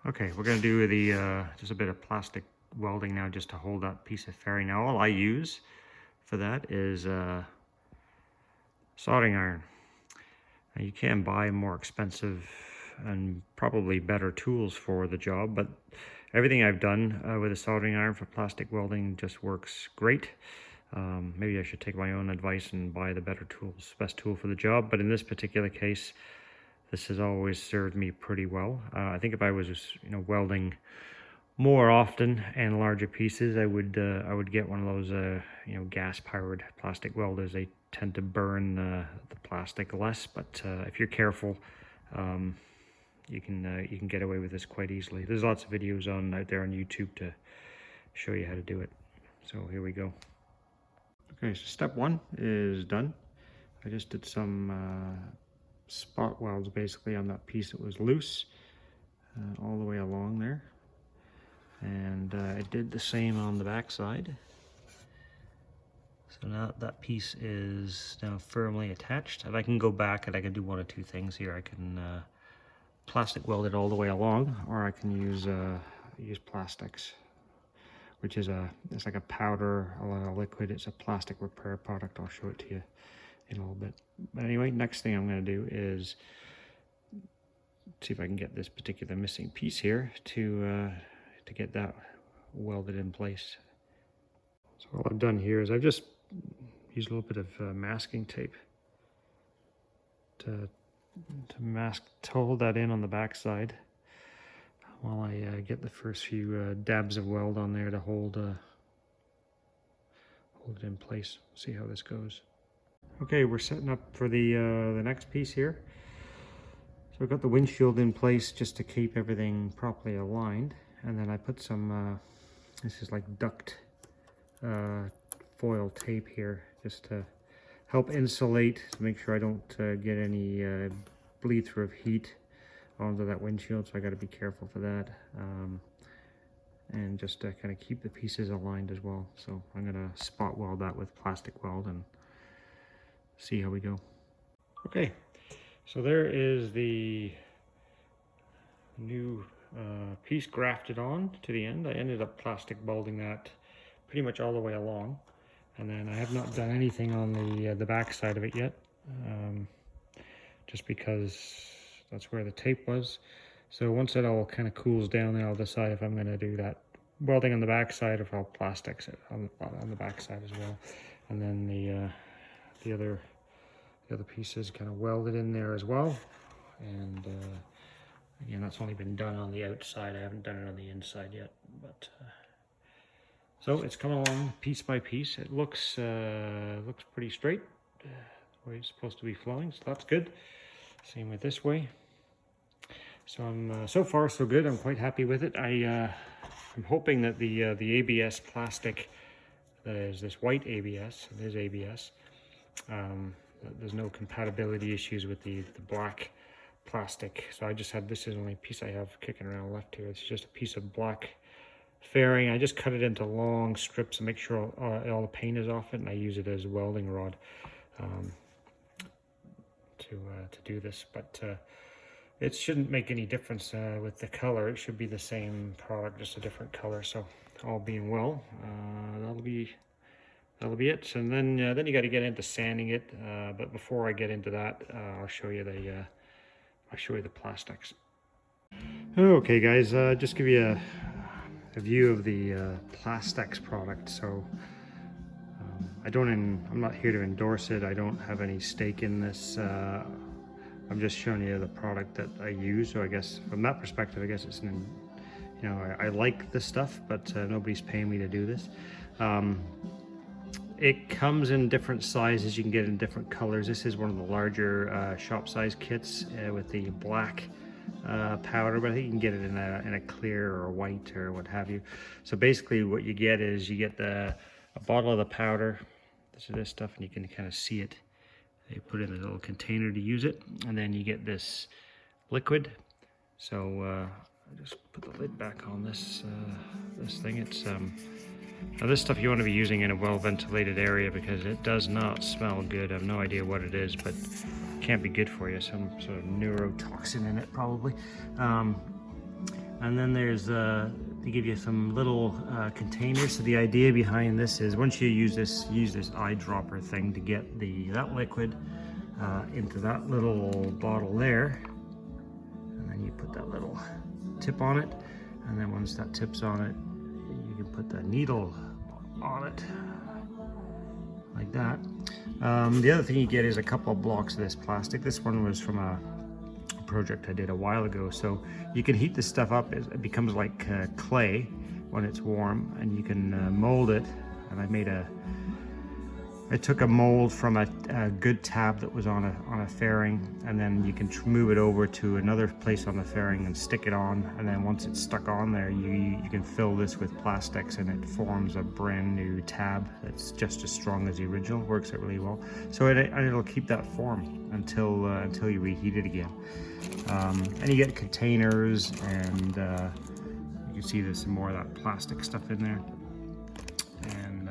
Okay, we're going to do the just a bit of plastic welding now just to hold that piece of fairing. Now all I use for that is soldering iron. Now, you can buy more expensive and probably better tools for the job, but everything I've done with a soldering iron for plastic welding just works great. Maybe I should take my own advice and buy the better tools, best tool for the job, but in this particular case, this has always served me pretty well. I think if I was, welding more often and larger pieces, I would get one of those, gas-powered plastic welders. They tend to burn the plastic less, but if you're careful, you can get away with this quite easily. There's lots of videos out there on YouTube to show you how to do it. So here we go. Okay, so step one is done. I just did some spot welds basically on that piece that was loose all the way along there, and I did the same on the back side. So now that piece is now firmly attached, and I can go back and I can do one of two things here. I can plastic weld it all the way along, or I can use plastex, which is it's like a powder, a lot of liquid. It's a plastic repair product. I'll show it to you in a little bit. But anyway, next thing I'm going to do is see if I can get this particular missing piece here to get that welded in place. So all I've done here is I've just used a little bit of masking tape to hold that in on the back side while I get the first few dabs of weld on there to hold it in place. See how this goes. Okay, we're setting up for the next piece here. So we've got the windshield in place just to keep everything properly aligned, and then I put some this is like duct foil tape here just to help insulate, to make sure I don't get any bleed through of heat onto that windshield, so I got to be careful for that, and just to kind of keep the pieces aligned as well. So I'm going to spot weld that with plastic weld and see how we go. Okay, so there is the new piece grafted on to the end. I ended up plastic welding that pretty much all the way along, and then I have not done anything on the back side of it yet, just because that's where the tape was. So once it all kind of cools down, then I'll decide if I'm going to do that welding on the back side, or if I'll plastex it on the back side as well. And then the other pieces kind of welded in there as well. And again, that's only been done on the outside. I haven't done it on the inside yet. But so it's coming along piece by piece. It looks pretty straight, the way it's supposed to be flowing. So that's good. Same with this way. So I'm so far so good. I'm quite happy with it. I'm hoping that the ABS plastic, that is this white ABS, it is ABS. There's no compatibility issues with the black plastic. So I just had, this is the only piece I have kicking around left here. It's just a piece of black fairing. I just cut it into long strips to make sure all the paint is off it, and I use it as a welding rod to do this. But it shouldn't make any difference with the color. It should be the same product, just a different color. So all being well, that'll be it. And then you got to get into sanding it. But before I get into that, I'll show you the plastics. Okay, guys, just give you a view of the plastex product. So I'm not here to endorse it. I don't have any stake in this. I'm just showing you the product that I use. So I guess from that perspective, I guess it's I like this stuff, but nobody's paying me to do this. It comes in different sizes. You can get it in different colors. This is one of the larger shop size kits with the black powder, but I think you can get it in a clear or white or what have you. So basically what you get is you get a bottle of the powder. This stuff, and you can kind of see it. They put it in a little container to use it, and then you get this liquid. So I just put the lid back on this thing. It's now this stuff you want to be using in a well-ventilated area, because it does not smell good. I have no idea what it is, but it can't be good for you. Some sort of neurotoxin in it probably. And then there's they give you some little containers. So the idea behind this is once you use this eyedropper thing to get that liquid into that little bottle there, and then you put that little tip on it, and then once that tip's on it, you can put the needle on it like that. The other thing you get is a couple of blocks of this plastic. This one was from a project I did a while ago. So you can heat this stuff up. It becomes like clay when it's warm, and you can mold it. And I took a mold from a good tab that was on a fairing, and then you can move it over to another place on the fairing and stick it on. And then once it's stuck on there, you can fill this with plastex, and it forms a brand new tab that's just as strong as the original. Works out really well. So it'll keep that form until you reheat it again. And you get containers, and you can see there's some more of that plastic stuff in there, and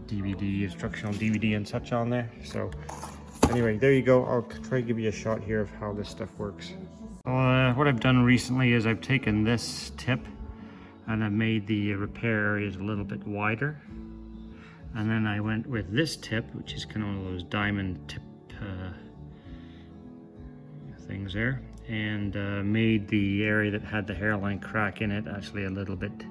DVD, instructional DVD and such on there. So anyway, there you go. I'll try to give you a shot here of how this stuff works. What I've done recently is I've taken this tip and I've made the repair areas a little bit wider, and then I went with this tip, which is kind of one of those diamond tip things there, and made the area that had the hairline crack in it actually a little bit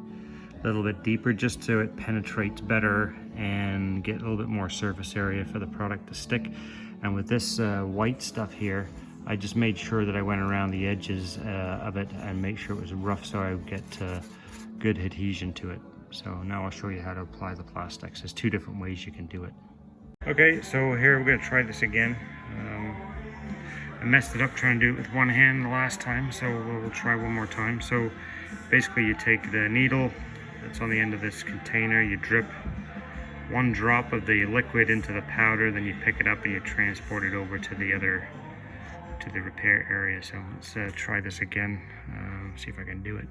deeper, just so it penetrates better and get a little bit more surface area for the product to stick. And with this white stuff here, I just made sure that I went around the edges of it and make sure it was rough, so I would get good adhesion to it. So now I'll show you how to apply the plastics. There's two different ways you can do it. Okay, so here we're going to try this again. I messed it up trying to do it with one hand the last time, so we'll try one more time. So basically you take the needle that's on the end of this container, you drip one drop of the liquid into the powder, then you pick it up and you transport it over to the repair area. So let's try this again, see if I can do it.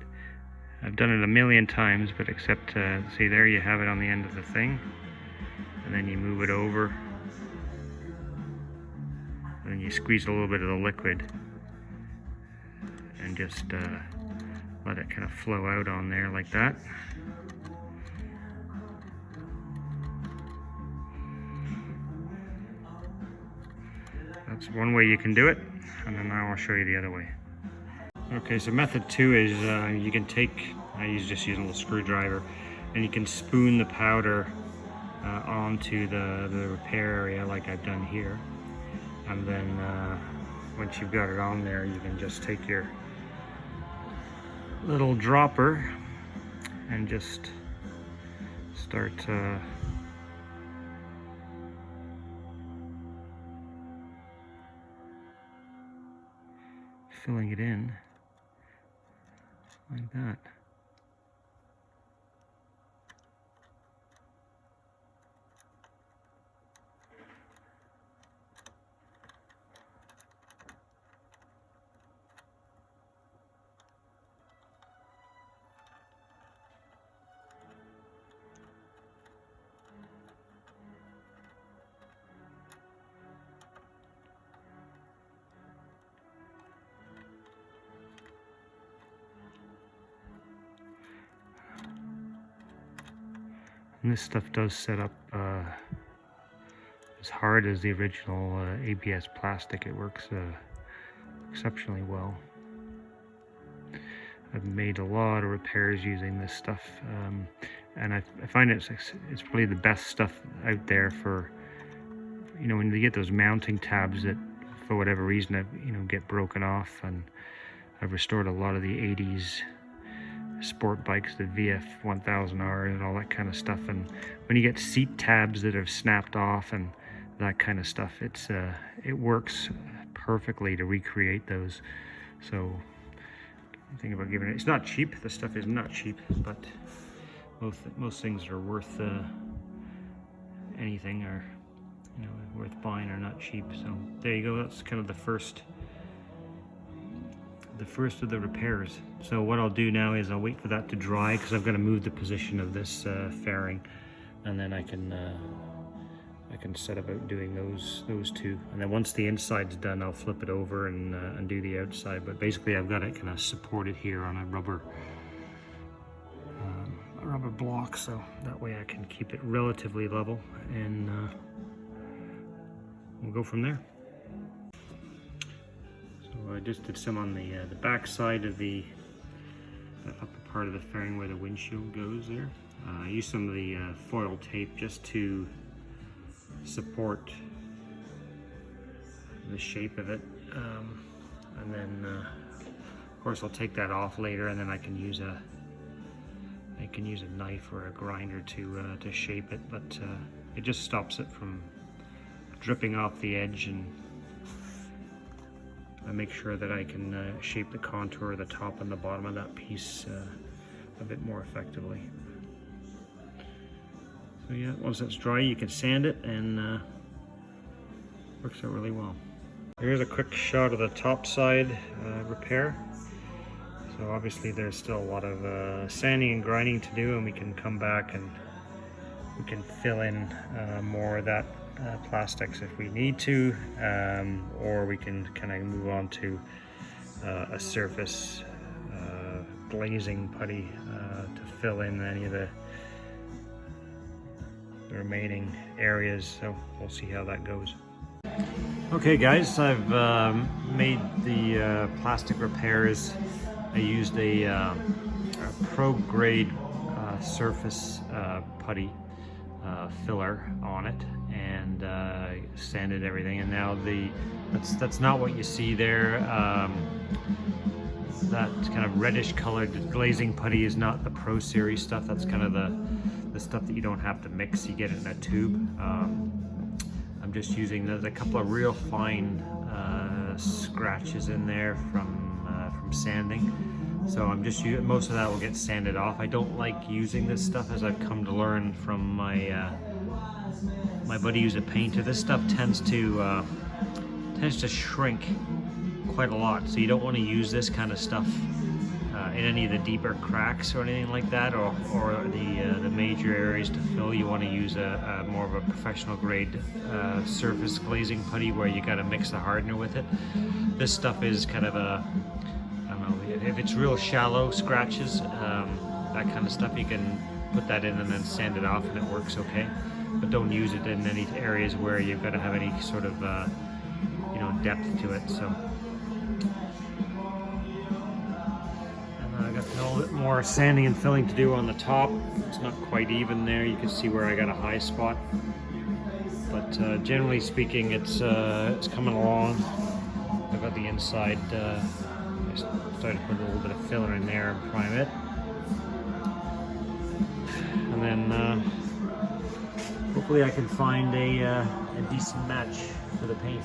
I've done it a million times, but except, see, there you have it on the end of the thing, and then you move it over, and then you squeeze a little bit of the liquid and just let it kind of flow out on there like that. That's one way you can do it, and then now I'll show you the other way. Okay, so method two is you can take, just use a little screwdriver, and you can spoon the powder onto the repair area like I've done here. And then once you've got it on there, you can just take your little dropper and just start filling it in like that. And this stuff does set up as hard as the original ABS plastic. It works exceptionally well. I've made a lot of repairs using this stuff, and I find it's probably the best stuff out there for, you know, when you get those mounting tabs that for whatever reason get broken off. And I've restored a lot of the 80s sport bikes, the VF 1000R and all that kind of stuff, and when you get seat tabs that have snapped off and that kind of stuff, it works perfectly to recreate those. So think about giving it, it's not cheap, this stuff is not cheap, but most things that are worth anything are, worth buying are not cheap. So there you go, that's kind of the first of the repairs. So what I'll do now is I'll wait for that to dry, because I've got to move the position of this fairing, and then I can I can set about doing those two, and then once the inside's done, I'll flip it over and do the outside. But basically, I've got it kind of supported here on a rubber block, so that way I can keep it relatively level, and we'll go from there. So I just did some on the back side of the upper part of the fairing where the windshield goes there. I used some of the foil tape just to support the shape of it, and then of course I'll take that off later, and then I can use a knife or a grinder to shape it, but it just stops it from dripping off the edge, and I make sure that I can shape the contour of the top and the bottom of that piece a bit more effectively. So yeah, once it's dry, you can sand it, and works out really well. Here's a quick shot of the top side repair. So obviously there's still a lot of sanding and grinding to do, and we can come back and we can fill in more of that plastex if we need to, or we can kind of move on to a surface glazing putty to fill in any of the remaining areas. So we'll see how that goes. Okay guys, I've made the plastic repairs. I used a pro grade surface putty filler on it, and sanded everything, and now that's not what you see there. That kind of reddish colored glazing putty is not the Pro Series stuff. That's kind of the stuff that you don't have to mix, you get it in a tube. I'm just using, there's a couple of real fine scratches in there from sanding, so I'm just using, most of that will get sanded off. I don't like using this stuff, as I've come to learn from my buddy who's a painter. This stuff tends to shrink quite a lot, so you don't want to use this kind of stuff in any of the deeper cracks or anything like that, or the major areas to fill. You want to use a more of a professional grade surface glazing putty where you got to mix the hardener with it. This stuff is kind of a, I don't know, if it's real shallow scratches, that kind of stuff, you can put that in and then sand it off and it works okay. But don't use it in any areas where you've got to have any sort of you know, depth to it. So I got a little bit more sanding and filling to do on the top. It's not quite even there. You can see where I got a high spot, but generally speaking, it's coming along. I've got the inside. I started to put a little bit of filler in there and prime it, and then hopefully I can find a decent match for the paint.